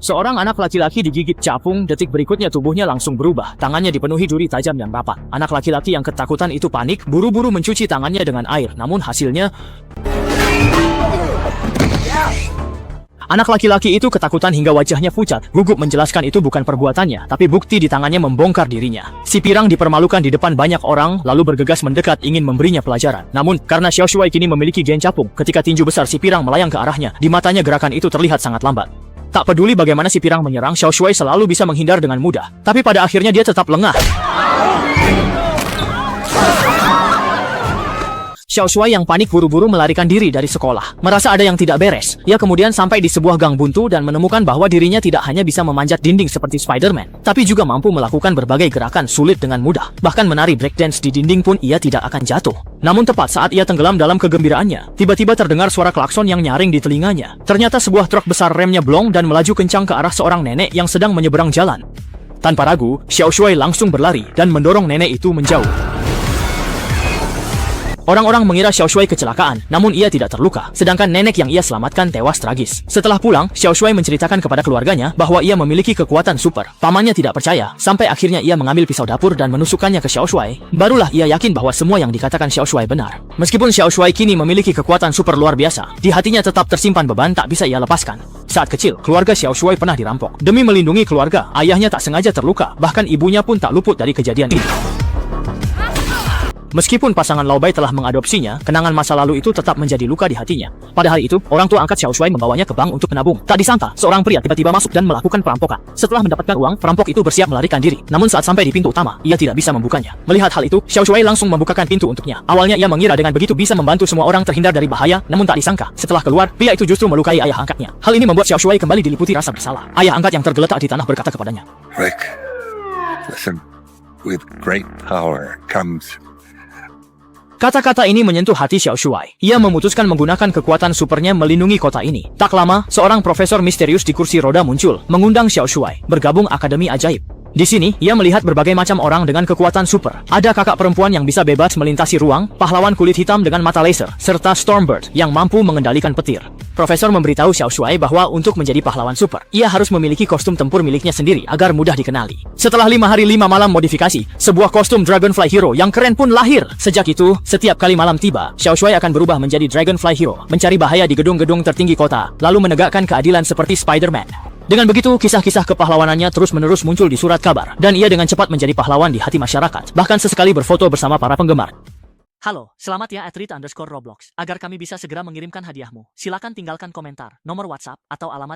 Seorang anak laki-laki digigit capung, detik berikutnya tubuhnya langsung berubah. Tangannya dipenuhi duri tajam dan rapat. Anak laki-laki yang ketakutan itu panik, buru-buru mencuci tangannya dengan air. Namun hasilnya... Anak laki-laki itu ketakutan hingga wajahnya pucat. Gugup menjelaskan itu bukan perbuatannya, tapi bukti di tangannya membongkar dirinya. Si pirang dipermalukan di depan banyak orang, lalu bergegas mendekat ingin memberinya pelajaran. Namun, karena Xiao Shuai kini memiliki gen capung, ketika tinju besar si pirang melayang ke arahnya, di matanya gerakan itu terlihat sangat lambat. Tak peduli bagaimana si pirang menyerang, Xiao Shuai selalu bisa menghindar dengan mudah. Tapi pada akhirnya dia tetap lengah. Xiao Shuai yang panik buru-buru melarikan diri dari sekolah. Merasa ada yang tidak beres, ia kemudian sampai di sebuah gang buntu dan menemukan bahwa dirinya tidak hanya bisa memanjat dinding seperti Spider-Man, tapi juga mampu melakukan berbagai gerakan sulit dengan mudah. Bahkan menari breakdance di dinding pun ia tidak akan jatuh. Namun tepat saat ia tenggelam dalam kegembiraannya, tiba-tiba terdengar suara klakson yang nyaring di telinganya. Ternyata sebuah truk besar remnya blong dan melaju kencang ke arah seorang nenek yang sedang menyeberang jalan. Tanpa ragu, Xiao Shuai langsung berlari dan mendorong nenek itu menjauh. Orang-orang mengira Xiao Shuai kecelakaan, namun ia tidak terluka, sedangkan nenek yang ia selamatkan tewas tragis. Setelah pulang, Xiao Shuai menceritakan kepada keluarganya bahwa ia memiliki kekuatan super. Pamannya tidak percaya, sampai akhirnya ia mengambil pisau dapur dan menusukkannya ke Xiao Shuai. Barulah ia yakin bahwa semua yang dikatakan Xiao Shuai benar. Meskipun Xiao Shuai kini memiliki kekuatan super luar biasa, di hatinya tetap tersimpan beban tak bisa ia lepaskan. Saat kecil, keluarga Xiao Shuai pernah dirampok. Demi melindungi keluarga, ayahnya tak sengaja terluka, bahkan ibunya pun tak luput dari kejadian itu. Meskipun pasangan Lao Bai telah mengadopsinya, kenangan masa lalu itu tetap menjadi luka di hatinya. Pada hari itu, orang tua angkat Xiao Shuai membawanya ke bank untuk menabung. Tak disangka, seorang pria tiba-tiba masuk dan melakukan perampokan. Setelah mendapatkan uang, perampok itu bersiap melarikan diri. Namun saat sampai di pintu utama, ia tidak bisa membukanya. Melihat hal itu, Xiao Shuai langsung membukakan pintu untuknya. Awalnya ia mengira dengan begitu bisa membantu semua orang terhindar dari bahaya, namun tak disangka, setelah keluar, pria itu justru melukai ayah angkatnya. Hal ini membuat Xiao Shuai kembali diliputi rasa bersalah. Ayah angkat yang tergeletak di tanah berkata kepadanya, Rick, listen, with great power comes... Kata-kata ini menyentuh hati Xiao Shuai. Ia memutuskan menggunakan kekuatan supernya melindungi kota ini. Tak lama, seorang profesor misterius di kursi roda muncul, mengundang Xiao Shuai bergabung Akademi Ajaib. Di sini, ia melihat berbagai macam orang dengan kekuatan super. Ada kakak perempuan yang bisa bebas melintasi ruang, pahlawan kulit hitam dengan mata laser, serta Stormbird yang mampu mengendalikan petir. Profesor memberitahu Xiao Shuai bahwa untuk menjadi pahlawan super, ia harus memiliki kostum tempur miliknya sendiri agar mudah dikenali. Setelah 5 hari 5 malam modifikasi, sebuah kostum Dragonfly Hero yang keren pun lahir. Sejak itu, setiap kali malam tiba, Xiao Shuai akan berubah menjadi Dragonfly Hero, mencari bahaya di gedung-gedung tertinggi kota, lalu menegakkan keadilan seperti Spider-Man. Dengan begitu, kisah-kisah kepahlawanannya terus-menerus muncul di surat kabar, dan ia dengan cepat menjadi pahlawan di hati masyarakat, bahkan sesekali berfoto bersama para penggemar. Halo, selamat ya @rit_roblox. Agar kami bisa segera mengirimkan hadiahmu, silakan tinggalkan komentar, nomor WhatsApp, atau alamat